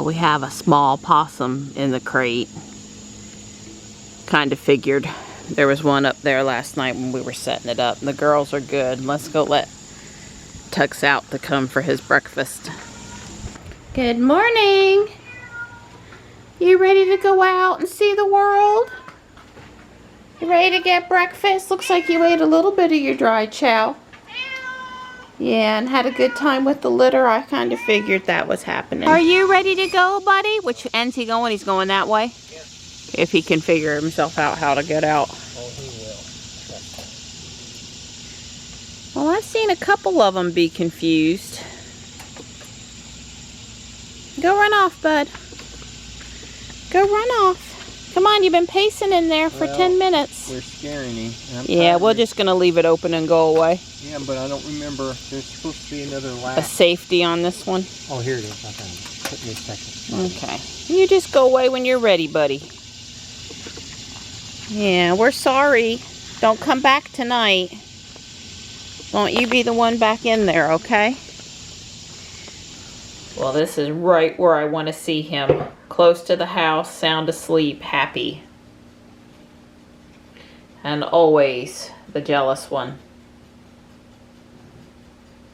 We have a small possum in the crate. Kind of figured. There was one up there last night when we were setting it up. And the girls are good. Let's go let Tux out to come for his breakfast. Good morning. You ready to go out and see the world? You ready to get breakfast? Looks like you ate a little bit of your dry chow. Yeah, and had a good time with the litter. I kind of figured that was happening. Are you ready to go, buddy? Which end's he going? He's going that way? Yeah. If he can figure himself out how to get out. Oh, he will. Well, I've seen a couple of them be confused. Go run off, bud. Go run off. Come on, you've been pacing in there for 10 minutes. We're scaring him. Yeah, we're just going to leave it open and go away. Yeah, but I don't remember. There's supposed to be another latch. A safety on this one? Oh, here it is. I found it. Took me a second. Okay. You just go away when you're ready, buddy. Yeah, we're sorry. Don't come back tonight. Won't you be the one back in there, okay? Well, this is right where I want to see him. Close to the house, sound asleep, happy. And always the jealous one.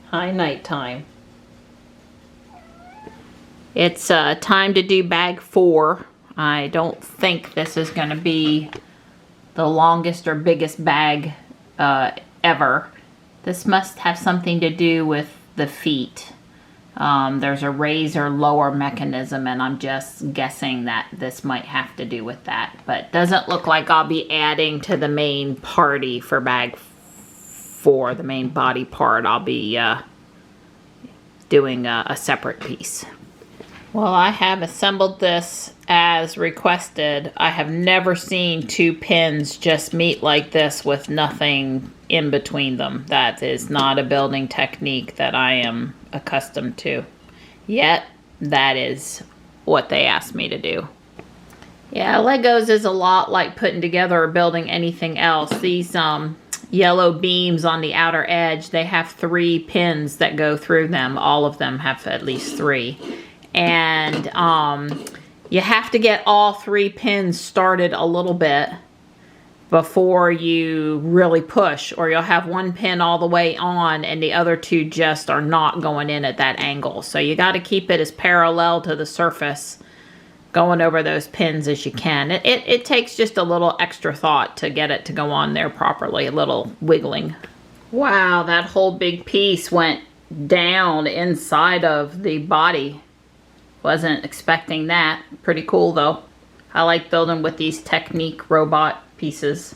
Hi, nighttime. It's time to do bag 4. I don't think this is going to be the longest or biggest bag ever. This must have something to do with the feet. There's a razor lower mechanism, and I'm just guessing that this might have to do with that. But doesn't look like I'll be adding to the main party for bag 4, the main body part. I'll be doing a separate piece. Well, I have assembled this as requested. I have never seen 2 pins just meet like this with nothing in between them. That is not a building technique that I am accustomed to. Yet, that is what they asked me to do. Yeah, Legos is a lot like putting together or building anything else. These yellow beams on the outer edge, they have 3 pins that go through them. All of them have at least 3. And you have to get all 3 pins started a little bit before you really push, or you'll have 1 pin all the way on and the other 2 just are not going in at that angle. So you got to keep it as parallel to the surface going over those pins as you can. It takes just a little extra thought to get it to go on there properly, a little wiggling. Wow, that whole big piece went down inside of the body. Wasn't expecting that. Pretty cool though. I like building with these Technic robot pieces.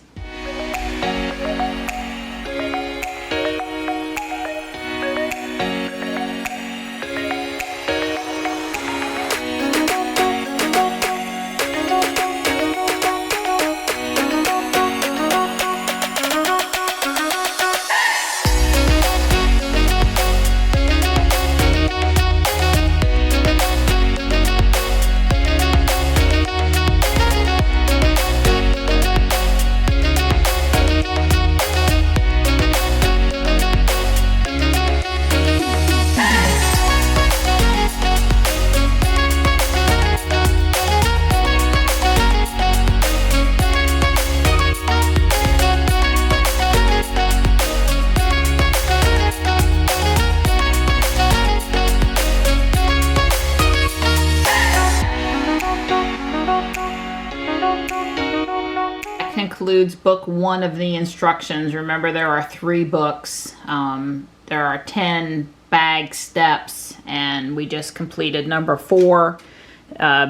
Includes book 1 of the instructions. Remember, there are 3 books. There are 10 bag steps, and we just completed number 4.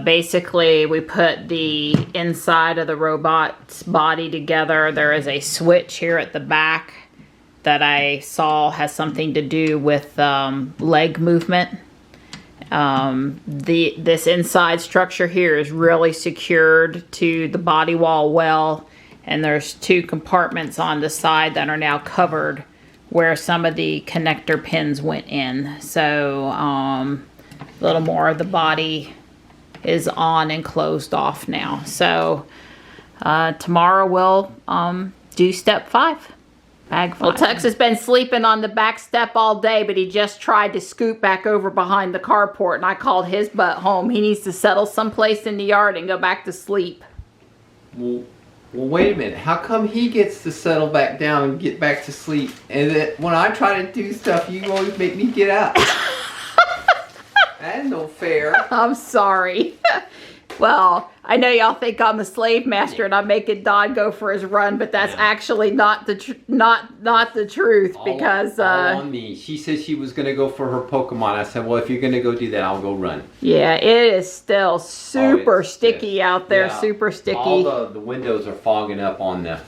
Basically, we put the inside of the robot's body together. There is a switch here at the back that I saw has something to do with leg movement. This inside structure here is really secured to the body wall well. And there's 2 compartments on the side that are now covered where some of the connector pins went in. So a little more of the body is on and closed off now. So tomorrow we'll do step 5. Bag 5. Well, Tux has been sleeping on the back step all day, but he just tried to scoot back over behind the carport, and I called his butt home. He needs to settle someplace in the yard and go back to sleep. Well, wait a minute. How come he gets to settle back down and get back to sleep, and that when I try to do stuff, you always make me get up? That's no fair. I'm sorry. Well, I know y'all think I'm a slave master and I'm making Don go for his run, but that's actually not the not the truth, because all on me. She said she was gonna go for her Pokemon. I said, well, if you're gonna go do that, I'll go run. Yeah, it is still super sticky out there. Yeah, super sticky. All the windows are fogging up on the.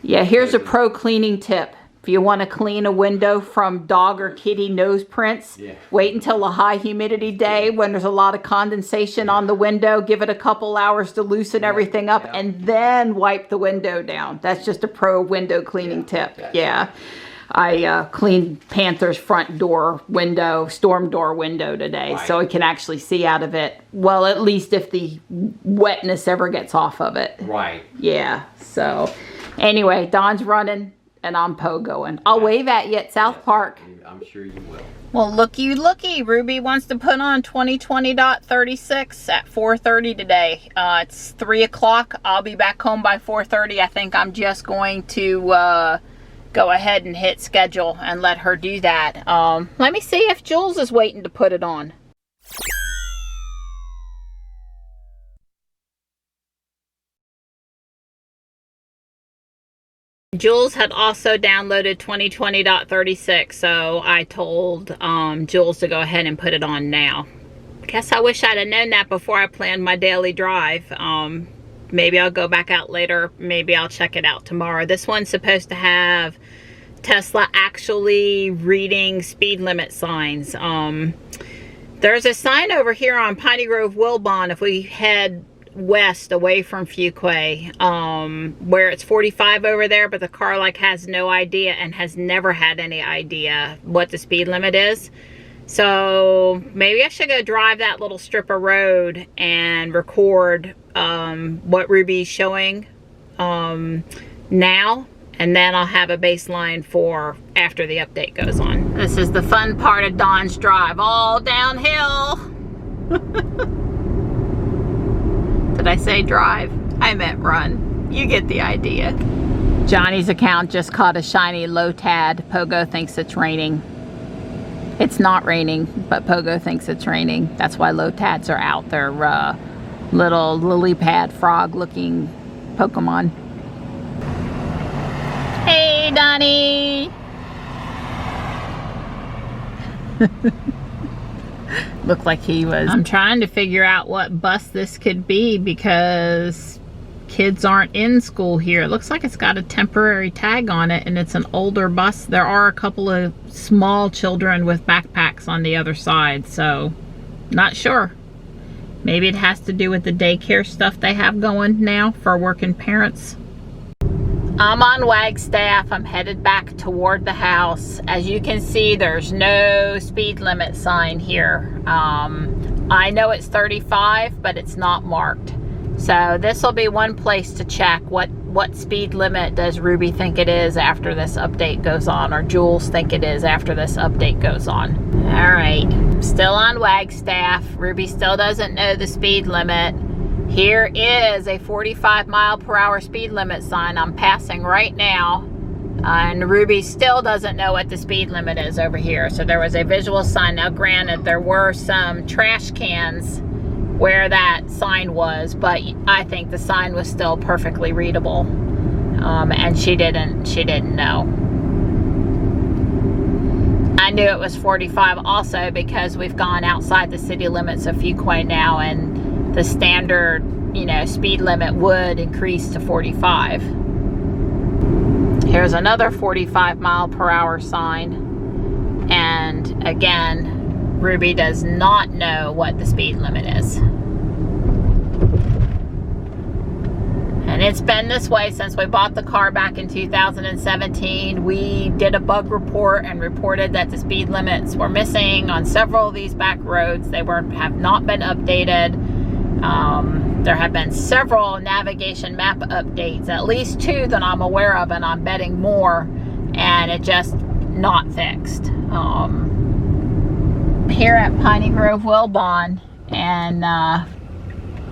Yeah, here's a pro cleaning tip. If you want to clean a window from dog or kitty nose prints, wait until a high humidity day when there's a lot of condensation on the window. Give it a couple hours to loosen everything up, and then wipe the window down. That's just a pro window cleaning tip. Yeah. I cleaned Panther's front door window, storm door window today, so I can actually see out of it. Well, at least if the wetness ever gets off of it. Right. Yeah, so anyway, Don's running. And I'm pogoing. I'll wave at you at South Park. I'm sure you will. Well, looky. Ruby wants to put on 2020.36 at 4:30 today. It's 3 o'clock. I'll be back home by 4:30. I think I'm just going to go ahead and hit schedule and let her do that. Let me see if Jules is waiting to put it on. Jules had also downloaded 2020.36, so I told Jules to go ahead and put it on now. Guess I wish I'd have known that before I planned my daily drive. Maybe I'll go back out later. Maybe I'll check it out tomorrow. This one's supposed to have Tesla actually reading speed limit signs. There's a sign over here on Piney Grove Wilbon if we head west away from Fuquay, where it's 45 over there, but the car like has no idea and has never had any idea what the speed limit is. So maybe I should go drive that little strip of road and record what Ruby's showing now, and then I'll have a baseline for after the update goes on. This is the fun part of Dawn's drive, all downhill. Did I say drive? I meant run. You get the idea. Johnny's account just caught a shiny low tad. Pogo thinks it's raining. It's not raining, but Pogo thinks it's raining. That's why low tads are out. They're little lily pad frog looking Pokemon. Hey, Donnie! Looked like he was. I'm trying to figure out what bus this could be because kids aren't in school here. It looks like it's got a temporary tag on it and it's an older bus. There are a couple of small children with backpacks on the other side, so not sure. Maybe it has to do with the daycare stuff they have going now for working parents. I'm on Wagstaff. I'm headed back toward the house. As you can see, there's no speed limit sign here. I know it's 35, but it's not marked. So this will be one place to check. What speed limit does Ruby think it is after this update goes on, or Jules think it is after this update goes on? All right, still on Wagstaff. Ruby still doesn't know the speed limit. Here is a 45-mile-per-hour speed limit sign I'm passing right now. And Ruby still doesn't know what the speed limit is over here. So there was a visual sign. Now granted, there were some trash cans where that sign was, but I think the sign was still perfectly readable. And she didn't know. I knew it was 45 also because we've gone outside the city limits of Fuquay now, and the standard, speed limit would increase to 45. Here's another 45-mile-per-hour sign. And again, Ruby does not know what the speed limit is. And it's been this way since we bought the car back in 2017. We did a bug report and reported that the speed limits were missing on several of these back roads. They have not been updated. There have been several navigation map updates, at least 2 that I'm aware of, and I'm betting more, and it just not fixed. Here at Piney Grove Wilbon, and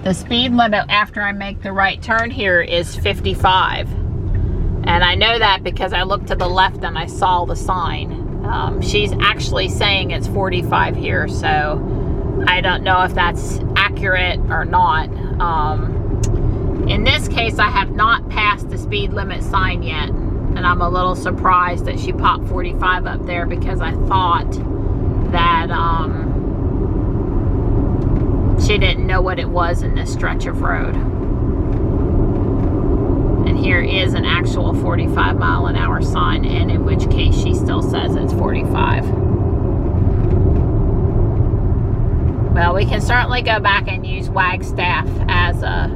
the speed limit after I make the right turn here is 55. And I know that because I looked to the left and I saw the sign. She's actually saying it's 45 here, so I don't know if that's accurate or not. In this case, I have not passed the speed limit sign yet, and I'm a little surprised that she popped 45 up there, because I thought that she didn't know what it was in this stretch of road. And here is an actual 45-mile-an-hour sign, and in which case she still says it's 45. Well, we can certainly go back and use Wagstaff as a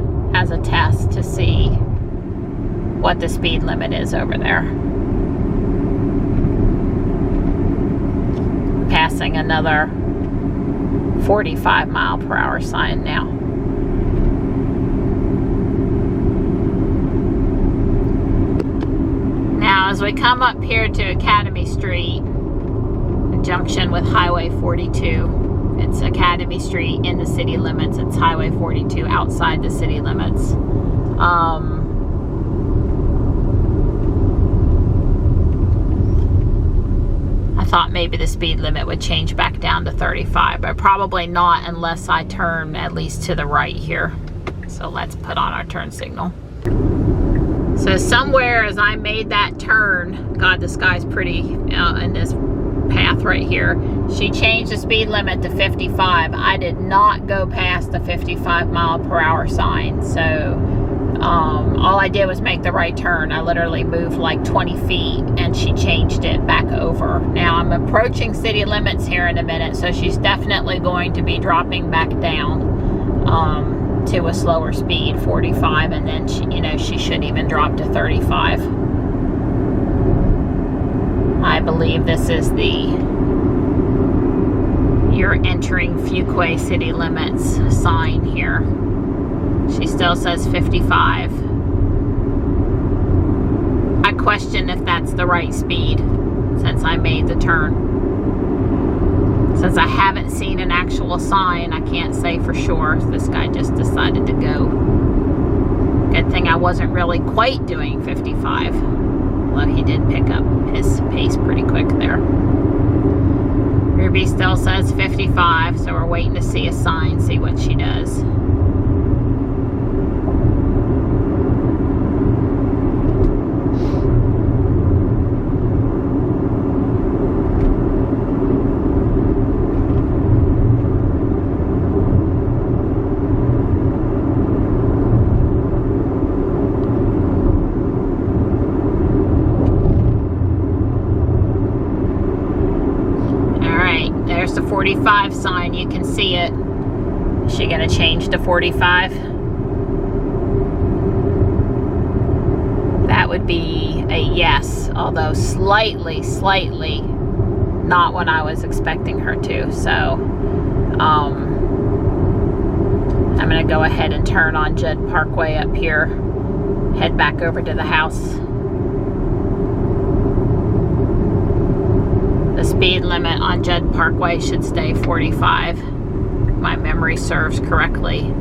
test to see what the speed limit is over there. Passing another 45-mile-per-hour sign now. Now, as we come up here to Academy Street, the junction with Highway 42, it's Academy Street in the city limits. It's Highway 42 outside the city limits. I thought maybe the speed limit would change back down to 35, but probably not unless I turn at least to the right here. So let's put on our turn signal. So somewhere as I made that turn, God, the sky's pretty in this path right here, she changed the speed limit to 55. I did not go past the 55-mile-per-hour sign, so all I did was make the right turn. I literally moved like 20 feet, and she changed it back over. Now I'm approaching city limits here in a minute, so she's definitely going to be dropping back down to a slower speed, 45, and then she should even drop to 35. I believe this is you're entering Fuquay city limits sign here. She still says 55. I question if that's the right speed since I made the turn. Since I haven't seen an actual sign, I can't say for sure. This guy just decided to go. Good thing I wasn't really quite doing 55. Well, he did pick up his pace pretty quick there. Ruby still says 55, so we're waiting to see a sign, see what she does. There's the 45 sign, you can see it. Is she gonna change to 45? That would be a yes, although slightly not what I was expecting her to. So I'm gonna go ahead and turn on Judd Parkway up here, head back over to the house. The speed limit on Judd Parkway should stay 45. My memory serves correctly.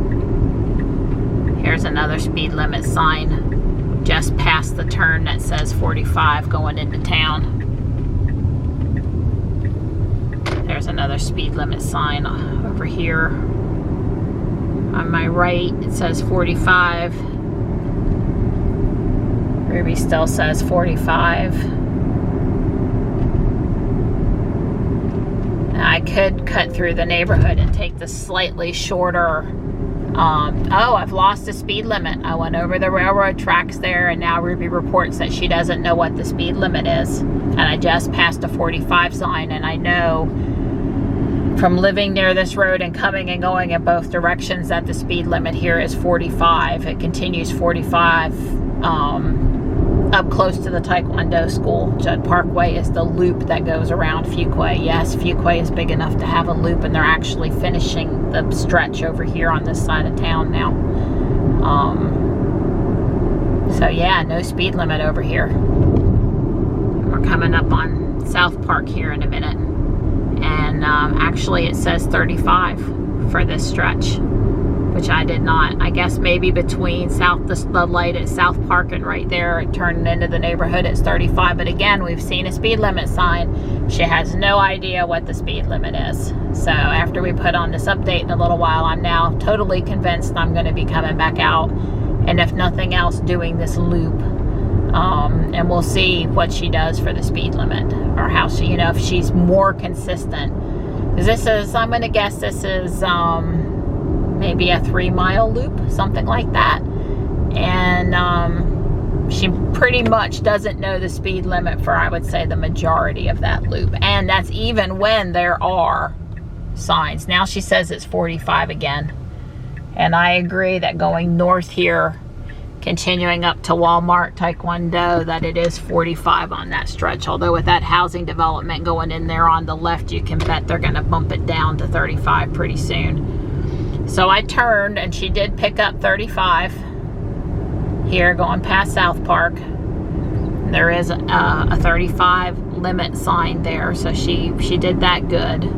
Here's another speed limit sign just past the turn that says 45 going into town. There's another speed limit sign over here. On my right, it says 45. Ruby still says 45. I could cut through the neighborhood and take the slightly shorter, oh, I've lost the speed limit. I went over the railroad tracks there, and now Ruby reports that she doesn't know what the speed limit is. And I just passed a 45 sign, and I know from living near this road and coming and going in both directions that the speed limit here is 45. It continues 45 up close to the Taekwondo school. Judd Parkway is the loop that goes around Fuquay. Yes, Fuquay is big enough to have a loop, and they're actually finishing the stretch over here on this side of town now. So yeah, no speed limit over here. We're coming up on South Park here in a minute. And actually it says 35 for this stretch, which I did not. I guess maybe between the light at South Park and right there turning into the neighborhood, it's 35. But again, we've seen a speed limit sign. She has no idea what the speed limit is. So after we put on this update in a little while, I'm now totally convinced I'm going to be coming back out, and if nothing else, doing this loop. And we'll see what she does for the speed limit, or how she, you know, if she's more consistent. Because this is, I'm going to guess this is maybe a 3-mile loop, something like that. And she pretty much doesn't know the speed limit for, I would say, the majority of that loop. And that's even when there are signs. Now she says it's 45 again. And I agree that going north here, continuing up to Walmart, Taekwondo, that it is 45 on that stretch. Although with that housing development going in there on the left, you can bet they're going to bump it down to 35 pretty soon. So I turned, and she did pick up 35 here going past South Park. There is a 35 limit sign there, so she did that good.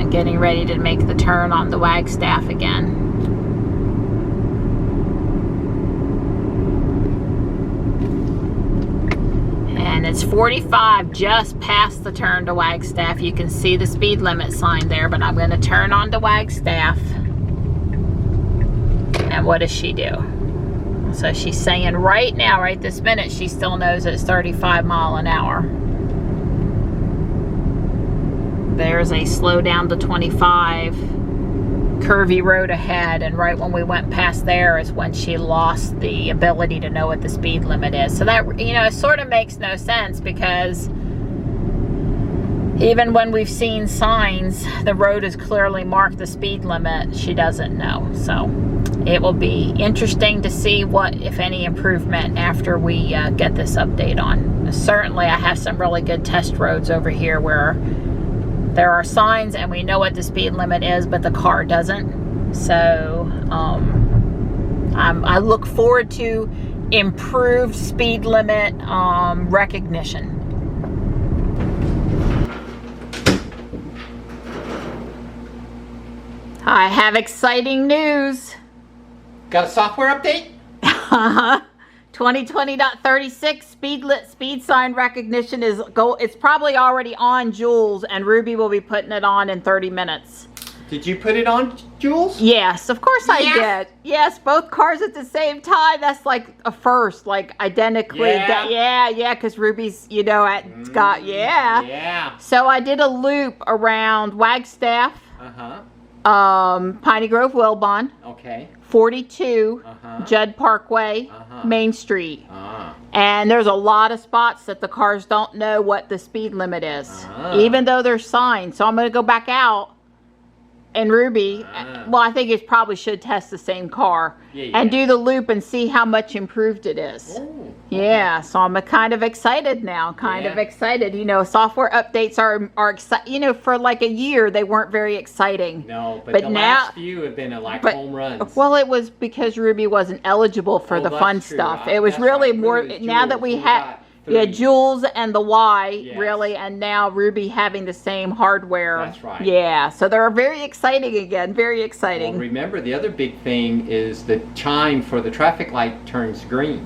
Getting ready to make the turn on the Wagstaff again. And it's 45 just past the turn to Wagstaff. You can see the speed limit sign there, but I'm going to turn on to Wagstaff. And what does she do? So she's saying right now, right this minute, she still knows it's 35 miles an hour. There's a slow down to 25 curvy road ahead, and right when we went past there is when she lost the ability to know what the speed limit is. So that, you know, it sort of makes no sense, because even when we've seen signs, the road is clearly marked the speed limit, she doesn't know. So it will be interesting to see what, if any, improvement after we get this update on. Certainly I have some really good test roads over here where there are signs and we know what the speed limit is, but the car doesn't. So I look forward to improved speed limit recognition. I have exciting news. Got a software update? 2020.36 speed sign recognition is it's probably already on Jules, and Ruby will be putting it on in 30 minutes. Did you put it on, Jules? Yes, of course I did. Yes, both cars at the same time. That's like a first, like identically. Yeah, because Ruby's, you know, got, Yeah. So I did a loop around Wagstaff, Piney Grove, Wilbon. Okay. 42, Judd Parkway, Main Street. And there's a lot of spots that the cars don't know what the speed limit is, even though there's signs. So I'm going to go back out and Ruby, well, I think it probably should test the same car and do the loop and see how much improved it is. Ooh, yeah, so I'm kind of excited now, kind of excited. You know, software updates are exciting. You know, for like a year, they weren't very exciting. No, but the now, last few have been like home runs. Well, it was because Ruby wasn't eligible for the fun stuff. It was really more, now that we had... Yeah, Jules and the Y, really, and now Ruby having the same hardware. That's right. Yeah, so they're very exciting again, very exciting. Well, remember, the other big thing is the chime for the traffic light turns green.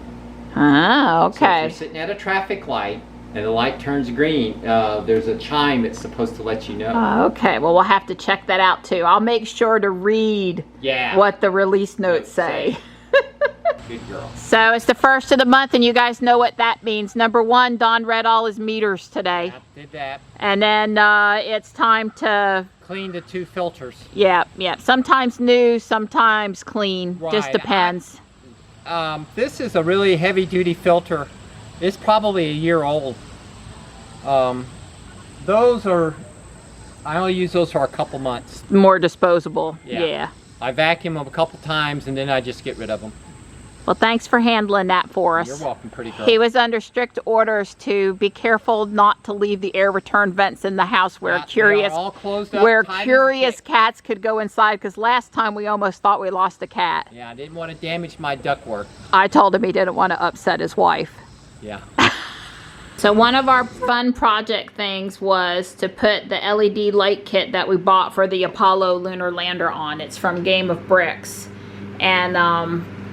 Ah, okay. So if you're sitting at a traffic light and the light turns green, there's a chime that's supposed to let you know. Okay, well, we'll have to check that out, too. I'll make sure to read what the release notes say. Good girl. So it's the first of the month, and you guys know what that means. Number one, Don read all his meters today. Yep, did that. And then it's time to clean the 2 filters. Yeah. Sometimes new, sometimes clean. Right. Just depends. This is a really heavy-duty filter. It's probably a year old. Those are, I only use those for a couple months. More disposable. Yeah. I vacuum them a couple times and then I just get rid of them. Well, thanks for handling that for us. You're welcome, pretty girl. He was under strict orders to be careful not to leave the air return vents in the house where curious cats could go inside, because last time we almost thought we lost a cat. Yeah, I didn't want to damage my ductwork. I told him he didn't want to upset his wife. Yeah. So one of our fun project things was to put the LED light kit that we bought for the Apollo lunar lander on. It's from Game of Bricks. And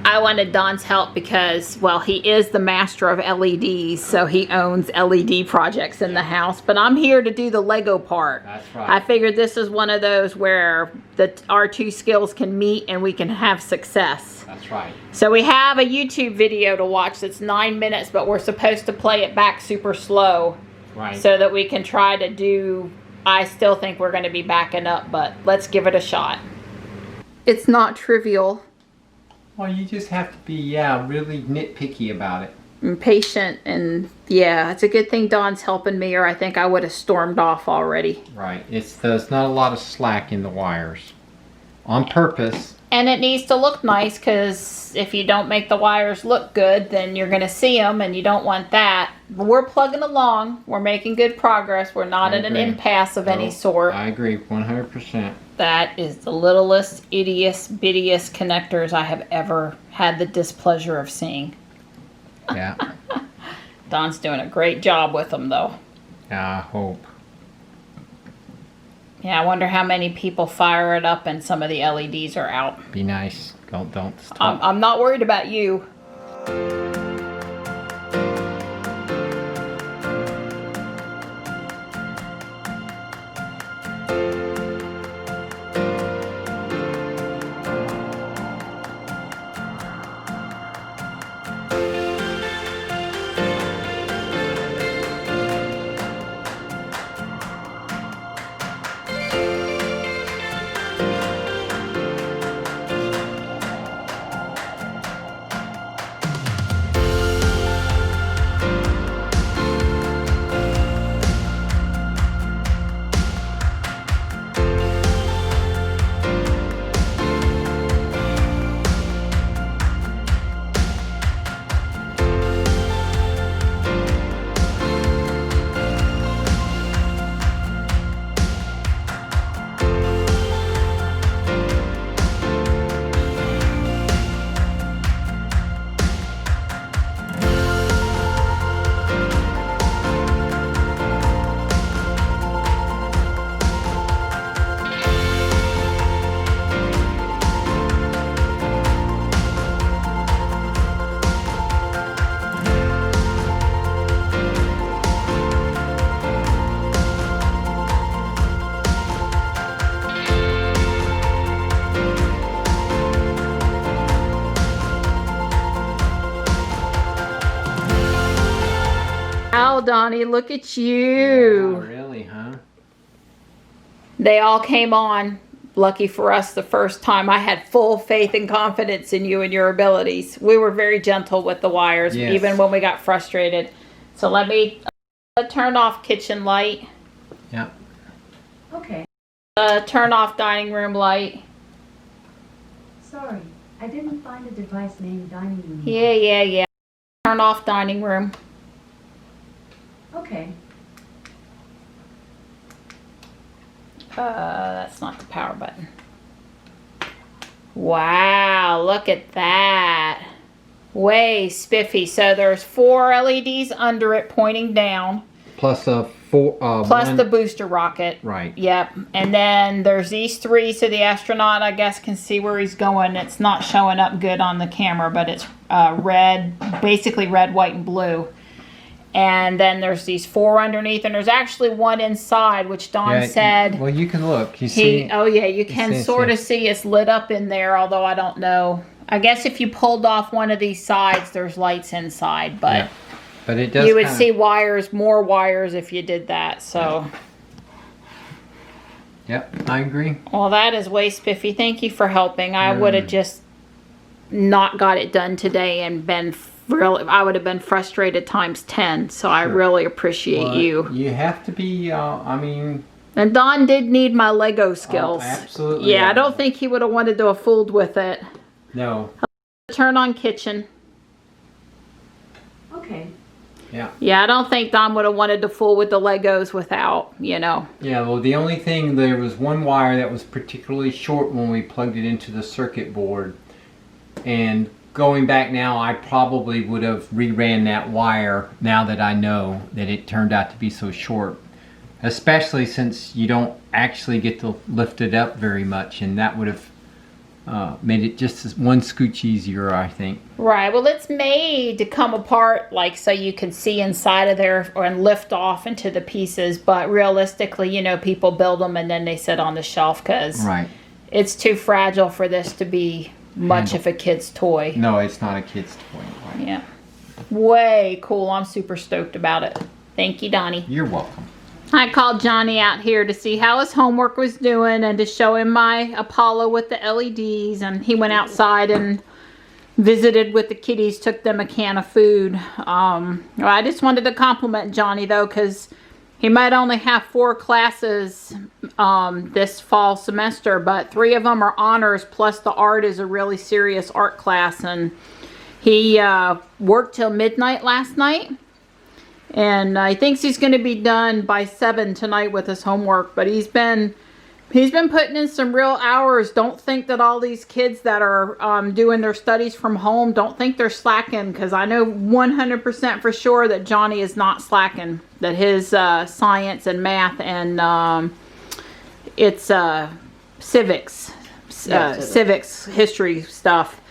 I wanted Don's help because, well, he is the master of LEDs, so he owns LED projects in the house. But I'm here to do the Lego part. That's right. I figured this is one of those where our two skills can meet and we can have success. That's right. So we have a YouTube video to watch that's 9 minutes, but we're supposed to play it back super slow. Right. So that we can try to do, I still think we're going to be backing up, but let's give it a shot. It's not trivial. Well, you just have to be, yeah, really nitpicky about it. And patient, and yeah, it's a good thing Don's helping me, or I think I would have stormed off already. Right. There's not a lot of slack in the wires. On purpose. And it needs to look nice, because if you don't make the wires look good, then you're going to see them, and you don't want that. But we're plugging along. We're making good progress. We're not in an impasse of any sort. I agree, 100%. That is the littlest, ittiest, bittiest connectors I have ever had the displeasure of seeing. Yeah. Don's doing a great job with them, though. Yeah, I hope. Yeah, I wonder how many people fire it up and some of the LEDs are out. Be nice. Don't stop. I'm not worried about you. Wow, Donnie, look at you. Yeah, really, huh? They all came on. Lucky for us, the first time. I had full faith and confidence in you and your abilities. We were very gentle with the wires, yes, even when we got frustrated. So let me turn off kitchen light. Yeah. Okay. Turn off dining room light. Sorry, I didn't find a device named dining room. Yeah. Turn off dining room. Okay. That's not the power button. Wow, look at that. Way spiffy. So there's 4 LEDs under it pointing down. Plus plus the booster rocket. Right. Yep. And then there's these 3, so the astronaut, I guess, can see where he's going. It's not showing up good on the camera, but it's red, basically red, white, and blue. And then there's these 4 underneath, and there's actually 1 inside, which Don said. Well, you can look. You see. Oh yeah, you can sort of see it's lit up in there, although I don't know. I guess if you pulled off one of these sides, there's lights inside, but yeah. But it does. You would see wires, more wires, if you did that. So. Yep, I agree. Well, that is way spiffy. Thank you for helping. I would have just not got it done today and been. I would have been frustrated times 10, so I really appreciate you. You have to be, I mean... And Don did need my Lego skills. Oh, absolutely. Yeah, I don't think he would have wanted to have fooled with it. No. Turn on kitchen. Okay. Yeah. Yeah, I don't think Don would have wanted to fool with the Legos without, you know. Yeah, well, the only thing, there was one wire that was particularly short when we plugged it into the circuit board. And going back now, I probably would have reran that wire now that I know that it turned out to be so short. Especially since you don't actually get to lift it up very much, and that would have made it just one scooch easier, I think. Right, well, it's made to come apart like so you can see inside of there and lift off into the pieces, but realistically, you know, people build them and then they sit on the shelf because Right. it's too fragile for this to be much of a kid's toy. No, it's not a kid's toy. Right. Yeah. Way cool. I'm super stoked about it. Thank you, Donnie. You're welcome. I called Johnny out here to see how his homework was doing and to show him my Apollo with the LEDs, and he went outside and visited with the kiddies, took them a can of food. I just wanted to compliment Johnny though, because he might only have 4 classes this fall semester, but 3 of them are honors, plus the art is a really serious art class, and he worked till midnight last night. And he thinks he's going to be done by 7 tonight with his homework. But he's been putting in some real hours. Don't think that all these kids that are doing their studies from home, don't think they're slacking. Because I know 100% for sure that Johnny is not slacking. That his science and math and it's civics, civics, history stuff.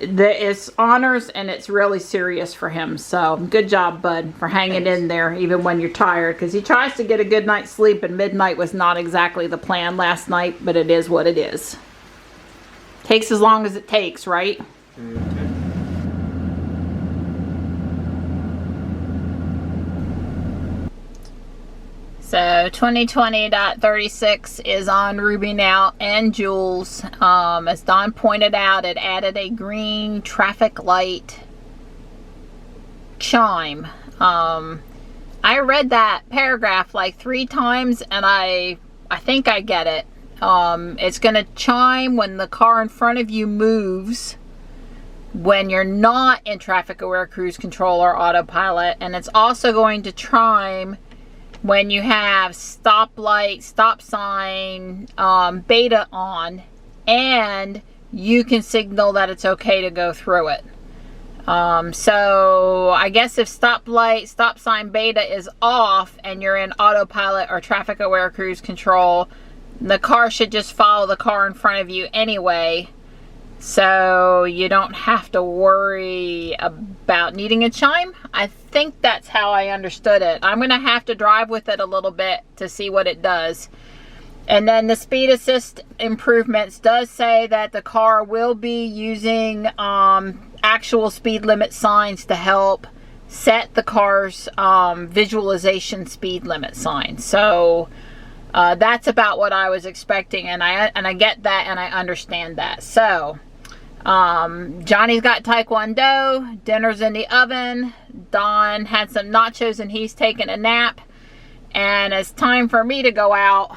It's honors and it's really serious for him. So good job, bud, for hanging in there even when you're tired, because he tries to get a good night's sleep, and midnight was not exactly the plan last night, but it is what it is. Takes as long as it takes, right? So 2020.36 is on Ruby now and Jules. As Don pointed out, it added a green traffic light chime. I read that paragraph like 3 times and I think I get it. It's going to chime when the car in front of you moves, when you're not in traffic aware cruise control or autopilot, and it's also going to chime when you have stoplight, stop sign, beta on, and you can signal that it's okay to go through it. So I guess if stoplight, stop sign, beta is off and you're in autopilot or traffic aware cruise control, the car should just follow the car in front of you anyway. So you don't have to worry about needing a chime. I think that's how I understood it. I'm going to have to drive with it a little bit to see what it does. And then the speed assist improvements does say that the car will be using actual speed limit signs to help set the car's visualization speed limit sign. So that's about what I was expecting, and I get that and I understand that. So Johnny's got Taekwondo, dinner's in the oven, Don had some nachos and he's taking a nap, and it's time for me to go out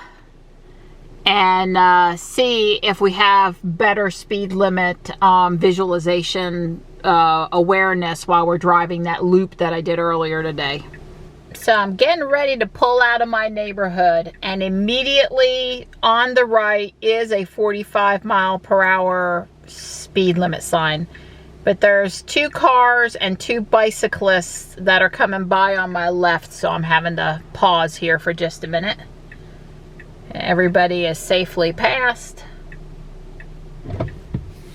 and see if we have better speed limit visualization awareness while we're driving that loop that I did earlier today. So I'm getting ready to pull out of my neighborhood, and immediately on the right is a 45 mile per hour speed limit sign. But there's 2 cars and 2 bicyclists that are coming by on my left, so I'm having to pause here for just a minute. Everybody is safely passed,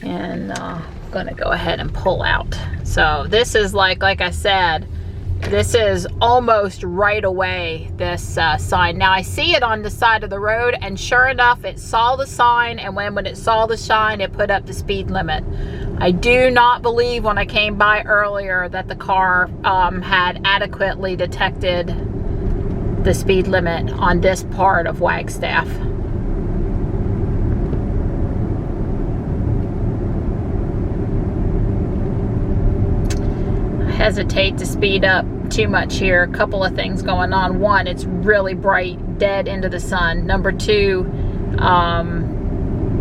and I'm gonna go ahead and pull out. So this is like I said, this is almost right away, this sign. Now I see it on the side of the road, and sure enough, it saw the sign, and when it saw the sign, it put up the speed limit. I do not believe ama I came by earlier that the car had adequately detected the speed limit on this part of Wagstaff. Hesitate to speed up too much here. A couple of things going on. One, it's really bright dead into the sun. Number two,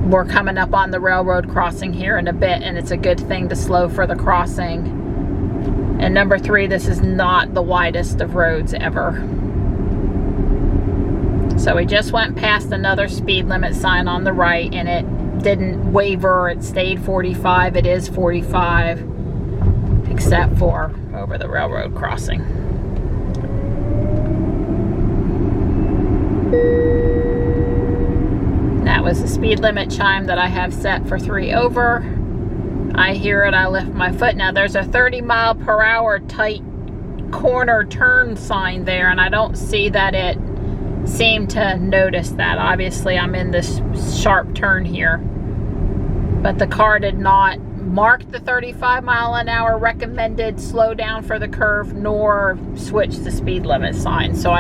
we're coming up on the railroad crossing here in a bit, and it's a good thing to slow for the crossing. And number three, this is not the widest of roads ever. So we just went past another speed limit sign on the right, and it didn't waver. It stayed 45. It is 45, except for over the railroad crossing. That was the speed limit chime that I have set for 3 over. I hear it, I lift my foot. Now there's a 30-mile-per-hour tight corner turn sign there, and I don't see that it seemed to notice that. Obviously I'm in this sharp turn here, but the car did not mark the 35-mile-an-hour recommended slow down for the curve, nor switch the speed limit sign. So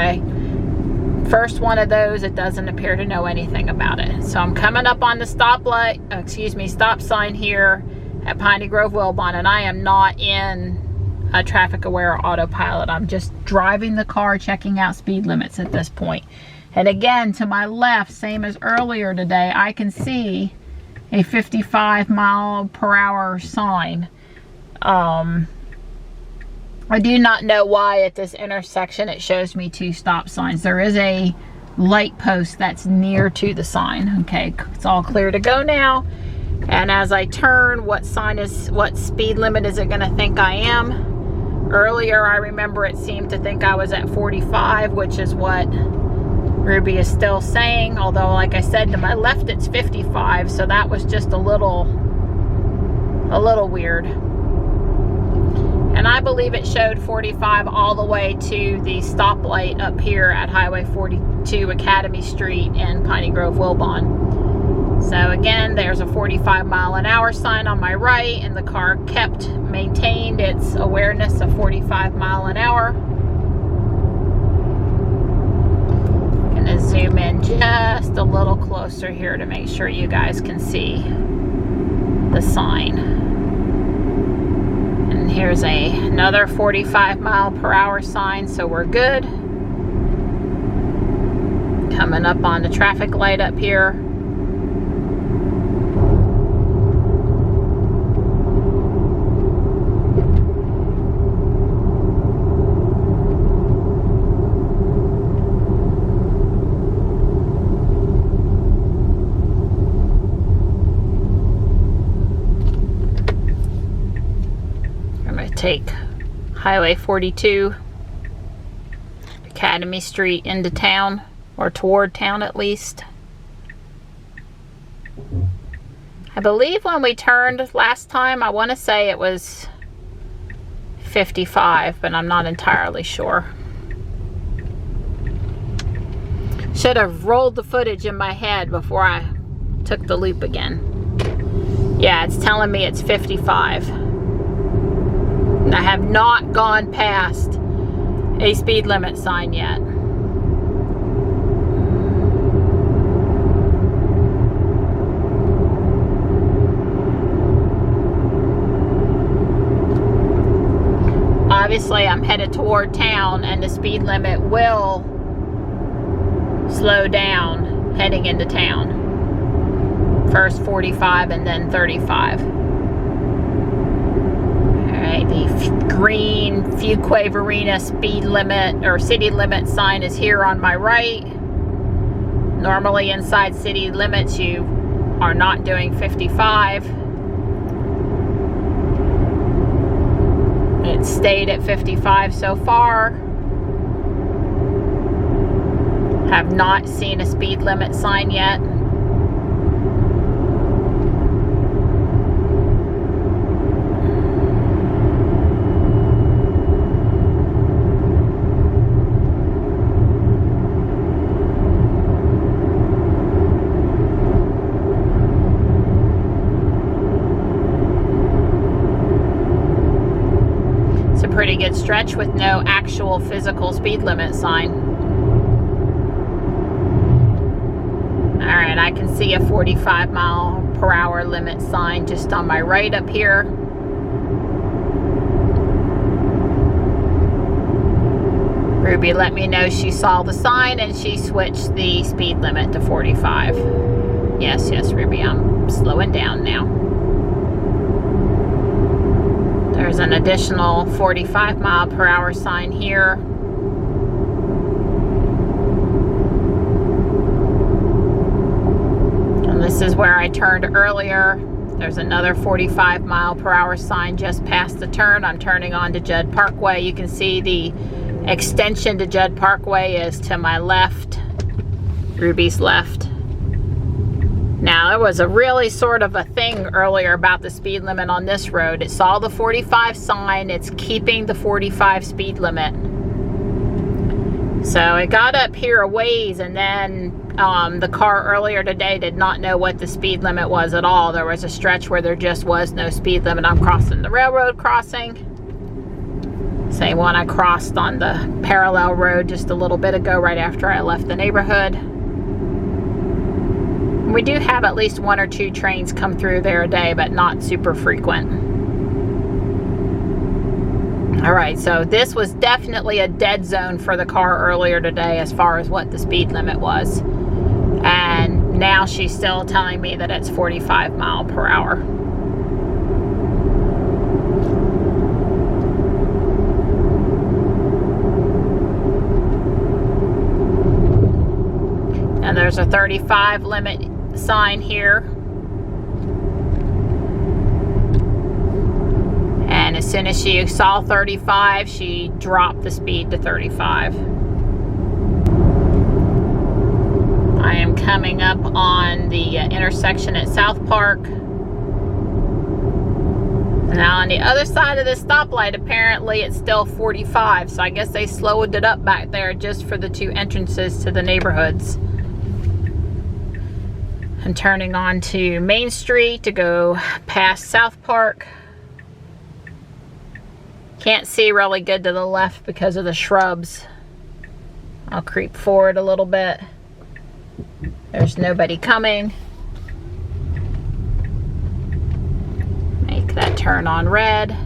first one of those, it doesn't appear to know anything about it. So I'm coming up on the stop sign here at Piney Grove Wilbon, and I am not in a traffic aware autopilot. I'm just driving the car, checking out speed limits at this point. And again, to my left, same as earlier today, I can see a 55-mile-per-hour sign. I do not know why at this intersection it shows me 2 stop signs. There is a light post that's near to the sign. Okay, it's all clear to go now. And as I turn, what speed limit is it going to think I am? Earlier, I remember it seemed to think I was at 45, which is what Ruby is still saying. Although, like I said, to my left, it's 55. So that was just a little weird. And I believe it showed 45 all the way to the stoplight up here at Highway 42 Academy Street in Piney Grove Wilbon. So again, there's a 45-mile-an-hour sign on my right, and the car maintained its awareness of 45 mile an hour. I'm gonna zoom in just a little closer here to make sure you guys can see the sign. And here's another 45-mile-per-hour sign, so we're good. Coming up on the traffic light up here. Take Highway 42 Academy Street into town, or toward town at least. I believe when we turned last time, I want to say it was 55, but I'm not entirely sure. Should have rolled the footage in my head before I took the loop again. Yeah, it's telling me it's 55. I have not gone past a speed limit sign yet. Obviously, I'm headed toward town, and the speed limit will slow down heading into town. First 45 and then 35. The green Fuquay-Varina speed limit or city limit sign is here on my right. Normally inside city limits you are not doing 55. It stayed at 55 so far. Have not seen a speed limit sign yet. Pretty good stretch with no actual physical speed limit sign. Alright, I can see a 45-mile-per-hour limit sign just on my right up here. Ruby let me know she saw the sign and she switched the speed limit to 45. Yes, Ruby, I'm slowing down now. There's an additional 45-mile-per-hour sign here. And this is where I turned earlier. There's another 45-mile-per-hour sign just past the turn. I'm turning onto Judd Parkway. You can see the extension to Judd Parkway is to my left, Ruby's left. Now, there was a really sort of a thing earlier about the speed limit on this road. It saw the 45 sign. It's keeping the 45 speed limit. So it got up here a ways, and then the car earlier today did not know what the speed limit was at all. There was a stretch where there just was no speed limit. I'm crossing the railroad crossing. Same one I crossed on the parallel road just a little bit ago, right after I left the neighborhood. We do have at least 1 or 2 trains come through there a day, but not super frequent. All right, so this was definitely a dead zone for the car earlier today as far as what the speed limit was. And now she's still telling me that it's 45 miles per hour. And there's a 35 limit sign here. And as soon as she saw 35, she dropped the speed to 35. I am coming up on the intersection at South Park. Now on the other side of the stoplight, apparently it's still 45, so I guess they slowed it up back there just for the 2 entrances to the neighborhoods. I'm turning on to Main Street to go past South Park. Can't see really good to the left because of the shrubs. I'll creep forward a little bit. There's nobody coming. Make that turn on red.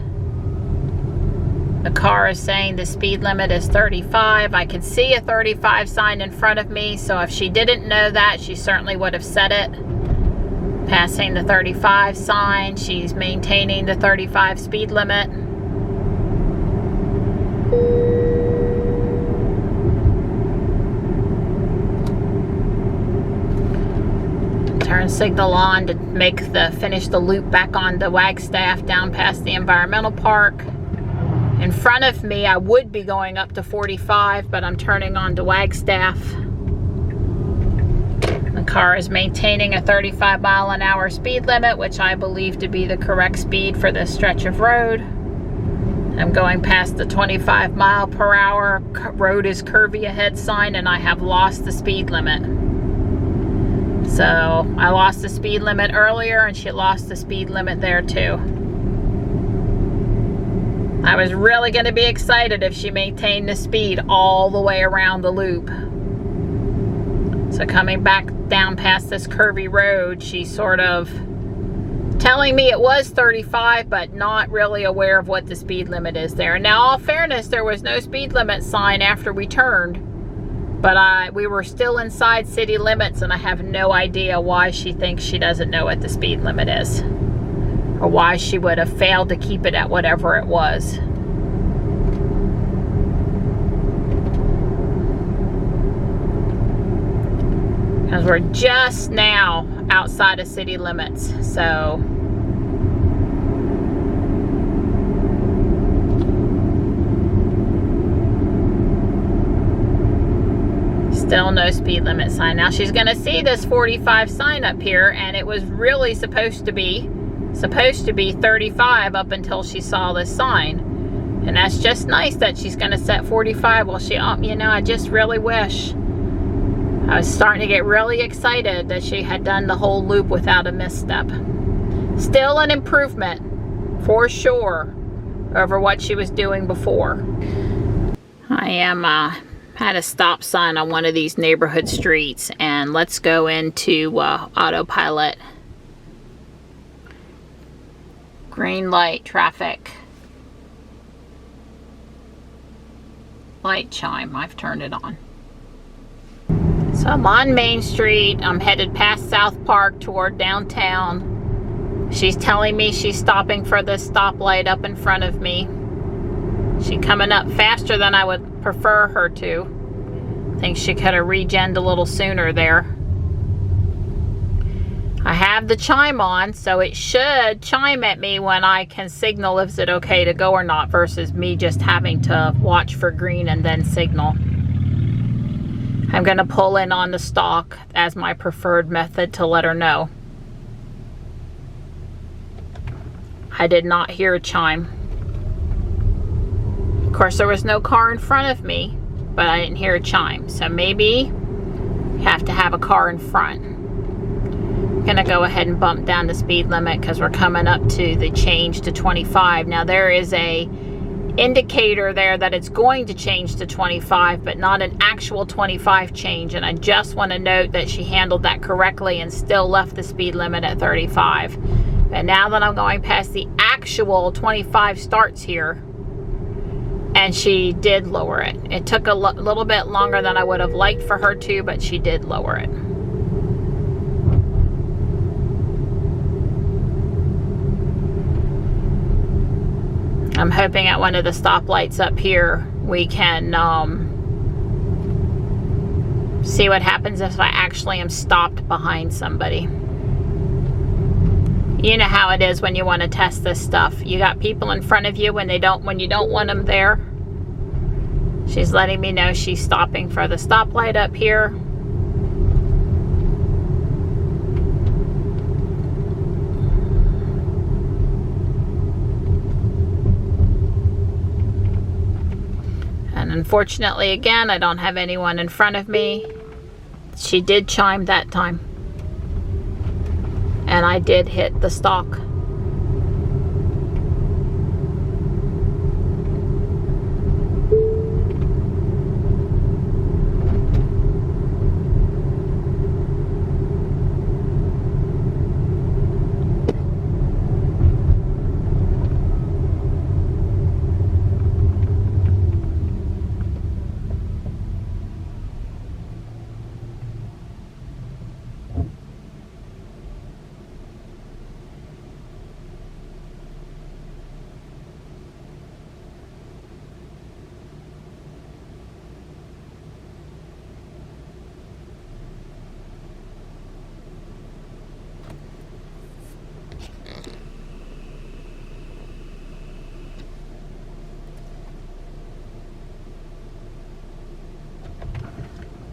The car is saying the speed limit is 35. I could see a 35 sign in front of me, so if she didn't know that, she certainly would have said it. Passing the 35 sign, she's maintaining the 35 speed limit. Turn signal on to finish the loop back on the Wagstaff down past the environmental park. In front of me, I would be going up to 45, but I'm turning on to Wagstaff. The car is maintaining a 35-mile-an-hour speed limit, which I believe to be the correct speed for this stretch of road. I'm going past the 25-mile-per-hour road is curvy ahead sign, and I have lost the speed limit. So I lost the speed limit earlier, and she lost the speed limit there too. I was really going to be excited if she maintained the speed all the way around the loop. So coming back down past this curvy road, she's sort of telling me it was 35, but not really aware of what the speed limit is there. Now, all fairness, there was no speed limit sign after we turned, but we were still inside city limits, and I have no idea why she thinks she doesn't know what the speed limit is, or why she would have failed to keep it at whatever it was. Because we're just now outside of city limits, so still no speed limit sign. Now she's going to see this 45 sign up here, and it was really supposed to be 35 up until she saw this sign. And that's just nice that she's going to set 45. Well, I just really wish. I was starting to get really excited that she had done the whole loop without a misstep. Still an improvement, for sure, over what she was doing before. I am at a stop sign on one of these neighborhood streets, and let's go into autopilot. Green light traffic. stoplight chime. I've turned it on. So I'm on Main Street. I'm headed past South Park toward downtown. She's telling me she's stopping for this stoplight up in front of me. She's coming up faster than I would prefer her to. I think she could have regened a little sooner there. I have the chime on, so it should chime at me when I can signal if it's okay to go or not, versus me just having to watch for green and then signal. I'm going to pull in on the stalk as my preferred method to let her know. I did not hear a chime. Of course, there was no car in front of me, but I didn't hear a chime. So maybe you have to have a car in front. I'm gonna go ahead and bump down the speed limit because we're coming up to the change to 25. Now there is a indicator there that it's going to change to 25, but not an actual 25 change. And I just want to note that she handled that correctly and still left the speed limit at 35. And now that I'm going past the actual 25 starts here, and she did lower it. It took a little bit longer than I would have liked for her to, but she did lower it. I'm hoping at one of the stoplights up here we can see what happens if I actually am stopped behind somebody. You know how it is when you want to test this stuff. You got people in front of you when you don't want them there. She's letting me know she's stopping for the stoplight up here. And unfortunately, again, I don't have anyone in front of me. She did chime that time. And I did hit the stalk.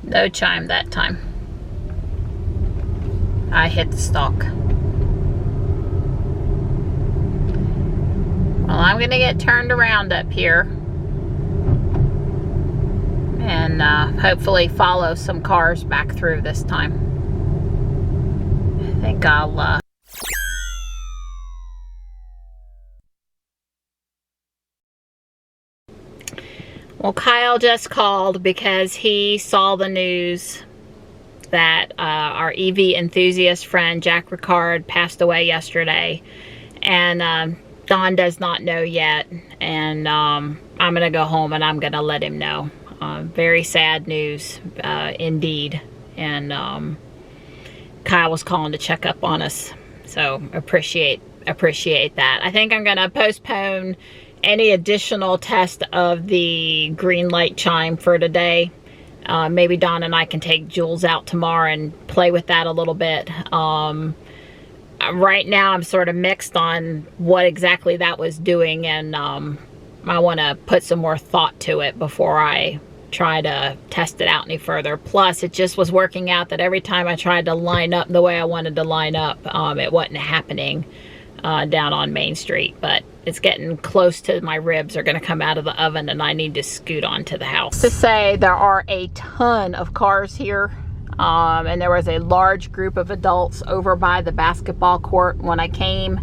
No chime that time. I hit the stalk. Well, I'm gonna get turned around up here and hopefully follow some cars back through this time. I think I'll Well, Kyle just called because he saw the news that our EV enthusiast friend Jack Ricard passed away yesterday, and Don does not know yet, and I'm gonna go home and I'm gonna let him know. Very sad news indeed, and Kyle was calling to check up on us, so appreciate that. I think I'm gonna postpone any additional test of the green light chime for today. Maybe Don and I can take Jules out tomorrow and play with that a little bit. Right now I'm sort of mixed on what exactly that was doing, and I want to put some more thought to it before I try to test it out any further. Plus, it just was working out that every time I tried to line up the way I wanted to line up, it wasn't happening down on Main Street. But it's getting close to my ribs are going to come out of the oven, and I need to scoot on to the house. To say there are a ton of cars here, and there was a large group of adults over by the basketball court when I came.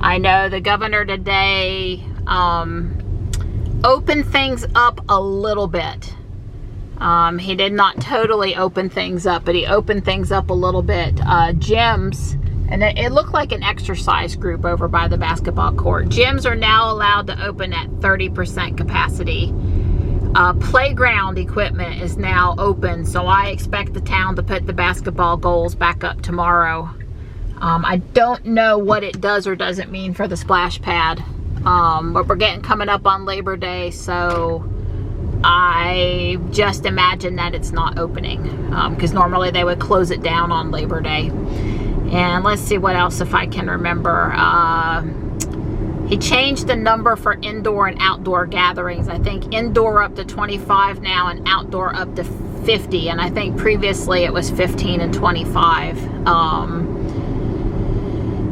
I know the governor today opened things up a little bit. He did not totally open things up, but he opened things up a little bit. Gyms, and it looked like an exercise group over by the basketball court. Gyms are now allowed to open at 30% capacity. playground equipment is now open, so I expect the town to put the basketball goals back up tomorrow. I don't know what it does or doesn't mean for the splash pad, but we're coming up on Labor Day, so I just imagine that it's not opening, because normally they would close it down on Labor Day. And let's see what else if I can remember. He changed the number for indoor and outdoor gatherings. I think indoor up to 25 now and outdoor up to 50. And I think previously it was 15 and 25.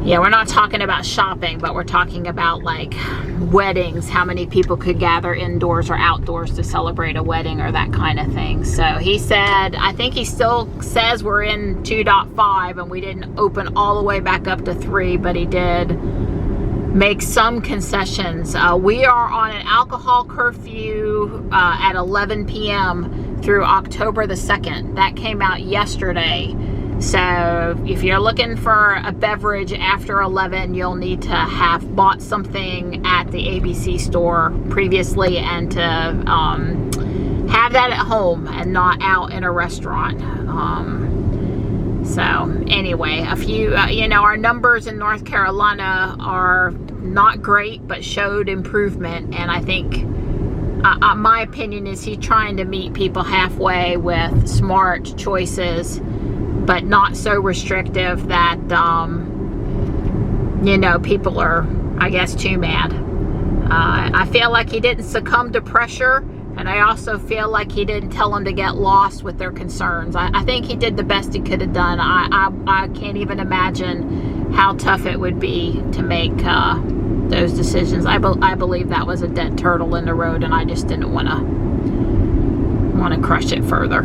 Yeah, we're not talking about shopping, but we're talking about like weddings, how many people could gather indoors or outdoors to celebrate a wedding or that kind of thing. So he said, I think he still says we're in 2.5 and we didn't open all the way back up to 3, but he did make some concessions. We are on an alcohol curfew at 11 p.m. through October the 2nd. That came out yesterday. So if you're looking for a beverage after 11, you'll need to have bought something at the ABC store previously and to have that at home and not out in a restaurant. So anyway, a few, you know, our numbers in North Carolina are not great, but showed improvement. And I think, my opinion is he's trying to meet people halfway with smart choices, but not so restrictive that, you know, people are, I guess, too mad. I feel like he didn't succumb to pressure. And I also feel like he didn't tell them to get lost with their concerns. I think he did the best he could have done. I can't even imagine how tough it would be to make those decisions. I believe that was a dead turtle in the road, and I just didn't want to crush it further.